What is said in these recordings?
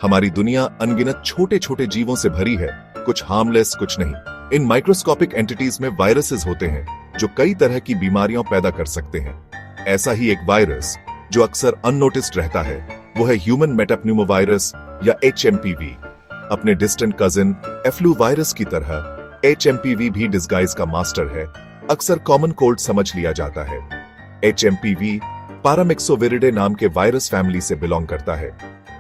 हमारी दुनिया अनगिनत छोटे छोटे जीवों से भरी है, कुछ हार्मलेस कुछ नहीं। इन माइक्रोस्कोपिक एंटिटीज में वायरसेस होते हैं जो कई तरह की बीमारियां पैदा कर सकते हैं। ऐसा ही एक वायरस जो अक्सर अननोटिस्ड रहता है वो है ह्यूमन मेटाप्न्यूमोवायरस या HMPV। अपने डिस्टेंट कजिन एफ्लू वायरस की तरह HMPV भी डिस्गाइज का मास्टर है। अक्सर कॉमन कोल्ड समझ लिया जाता है। HMPV पारामिक्सोविरिडे नाम के वायरस फैमिली से बिलोंग करता है।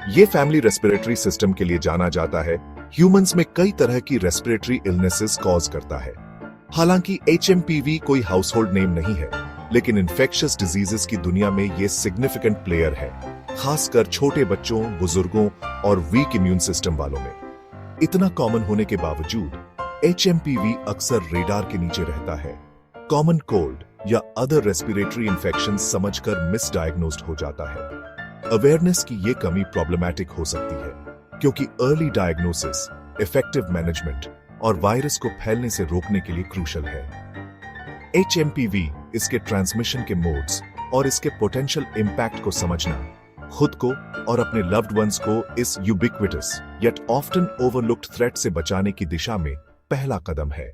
ये फैमिली रेस्पिरेटरी सिस्टम के लिए जाना जाता है। ह्यूमंस में कई तरह की रेस्पिरेटरी इलनेसेस कॉज करता है। हालांकि HMPV कोई हाउसहोल्ड नेम नहीं है, लेकिन इन्फेक्शियस डिजीजेस की दुनिया में ये सिग्निफिकेंट प्लेयर है, खासकर छोटे बच्चों, बुजुर्गों और वीक इम्यून सिस्टम वालों में। इतना कॉमन होने के बावजूद HMPV अक्सर रेडार के नीचे रहता है। कॉमन कोल्ड या अदर रेस्पिरेटरी इंफेक्शन समझकर मिसडायग्नोस्ड हो जाता है। अवेयरनेस की ये कमी प्रॉब्लमैटिक हो सकती है, क्योंकि अर्ली डायग्नोसिस, इफेक्टिव मैनेजमेंट और वायरस को फैलने से रोकने के लिए क्रूशल है। HMPV, इसके ट्रांसमिशन के मोड्स और इसके पोटेंशियल इंपैक्ट को समझना खुद को और अपने लव्ड वंस को इस ubiquitous yet often overlooked threat से बचाने की दिशा में पहला कदम है।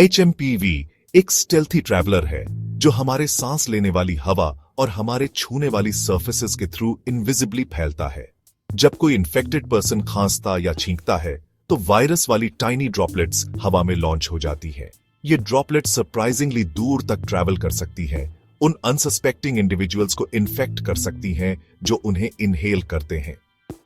HMPV एक स्टेल्थी ट्रैवलर है जो हमारे सांस लेने वाली हवा और हमारे छूने वाली सरफेसेस के थ्रू इनविजिबली फैलता है। जब कोई इन्फेक्टेड पर्सन खांसता या छींकता है तो वायरस वाली टाइनी ड्रॉपलेट्स हवा में लॉन्च हो जाती है। ये ड्रॉपलेट्स सरप्राइजिंगली दूर तक ट्रैवल कर सकती हैं, उन अनसस्पेक्टिंग इंडिविजुअल्स को इन्फेक्ट कर सकती हैं जो उन्हें इनहेल करते हैं।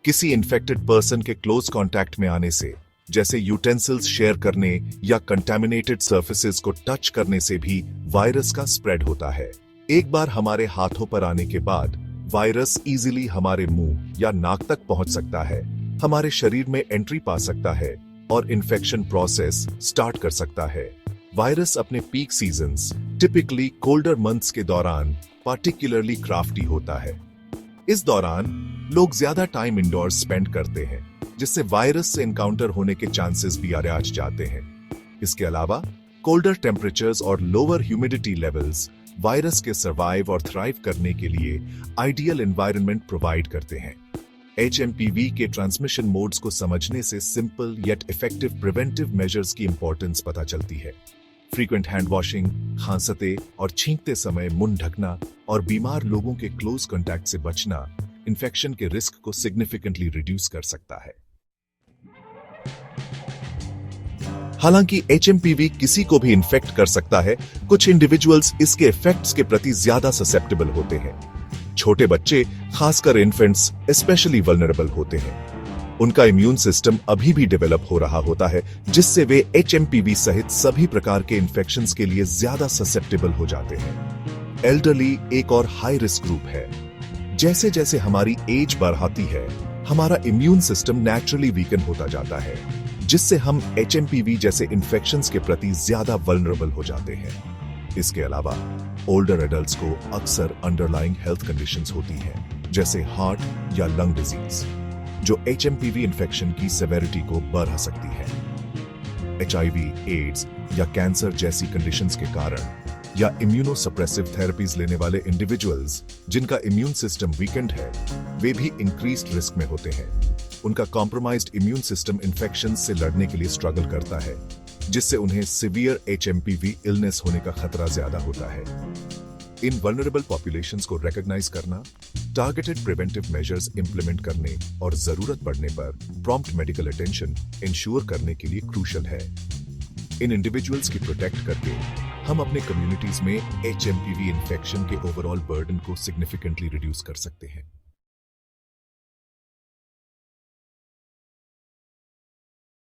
किसी इन्फेक्टेड पर्सन के क्लोज कॉन्टैक्ट में आने से, जैसे यूटेंसिल्स शेयर करने या कंटामिनेटेड सरफेसेस को टच करने से भी वायरस का स्प्रेड होता है। एक बार हमारे हाथों पर आने के बाद वायरस इजीली हमारे मुंह या नाक तक पहुंच सकता है, हमारे शरीर में एंट्री पा सकता है और इन्फेक्शन प्रोसेस स्टार्ट कर सकता है। वायरस अपने peak seasons, typically colder months के दौरान पार्टिकुलरली क्राफ्टी होता है। इस दौरान लोग ज्यादा टाइम इंडोर्स स्पेंड करते हैं, जिससे वायरस से एनकाउंटर होने के चांसेस भी आराज जाते हैं। इसके अलावा कोल्डर टेम्परेचर्स और लोअर ह्यूमिडिटी लेवल्स वायरस के सर्वाइव और थ्राइव करने के लिए आइडियल एनवायरनमेंट प्रोवाइड करते हैं। HMPV के ट्रांसमिशन मोड्स को समझने से simple yet effective preventive measures की इंपॉर्टेंस पता चलती है। फ्रीक्वेंट हैंड वॉशिंग, खांसते और छींकते समय मुंह ढकना और बीमार लोगों के क्लोज कॉन्टैक्ट से बचना इन्फेक्शन के रिस्क को सिग्निफिकेंटली रिड्यूस कर सकता है। हालांकि HMPV किसी को भी इन्फेक्ट कर सकता है, कुछ इंडिविजुअल्स इसके इफेक्ट्स के प्रति ज्यादा ससेप्टेबल होते हैं। छोटे बच्चे, खासकर इन्फेंट्स, स्पेशली वल्नरेबल होते हैं। उनका इम्यून सिस्टम अभी भी डेवलप हो रहा होता है, जिससे वे HMPV सहित सभी प्रकार के इन्फेक्शंस के लिए ज्यादा ससेप्टेबल हो जाते हैं। एल्डरली एक और हाई रिस्क ग्रुप है। जैसे जैसे हमारी एज बढ़ती है, हमारा इम्यून सिस्टम नेचुरली वीकन होता जाता है, जिससे हम HMPV जैसे इन्फेक्शंस के प्रति ज्यादा वल्नरेबल हो जाते हैं। इसके अलावा ओल्डर एडल्ट्स को अक्सर अंडरलाइंग हेल्थ कंडीशंस होती हैं, जैसे हार्ट या लंग डिजीज, जो HMPV इन्फेक्शन की सेवेरिटी को बढ़ा सकती है। HIV, एड्स या कैंसर जैसी कंडीशंस के कारण या इम्यूनोसप्रेसिव थेरेपीज लेने वाले इंडिविजुअल्स जिनका इम्यून सिस्टम वीकेंड है, वे भी इंक्रीज्ड रिस्क में होते हैं। उनका कॉम्प्रोमाइज्ड इम्यून सिस्टम इन्फेक्शन से लड़ने के लिए स्ट्रगल करता है, जिससे उन्हें सिवियर HMPV इलनेस होने का खतरा ज्यादा होता है। इन वल्नरेबल पॉपुलेशंस को रिकॉग्नाइज करना, टारगेटेड प्रिवेंटिव मेजर्स इंप्लीमेंट करने और जरूरत पड़ने पर प्रॉम्प्ट मेडिकल अटेंशन इंश्योर करने के लिए क्रूशल है। इन इंडिविजुअल्स की प्रोटेक्ट करके हम अपने कम्युनिटीज में HMPV इन्फेक्शन के ओवरऑल बर्डन को सिग्निफिकेंटली रिड्यूस कर सकते हैं।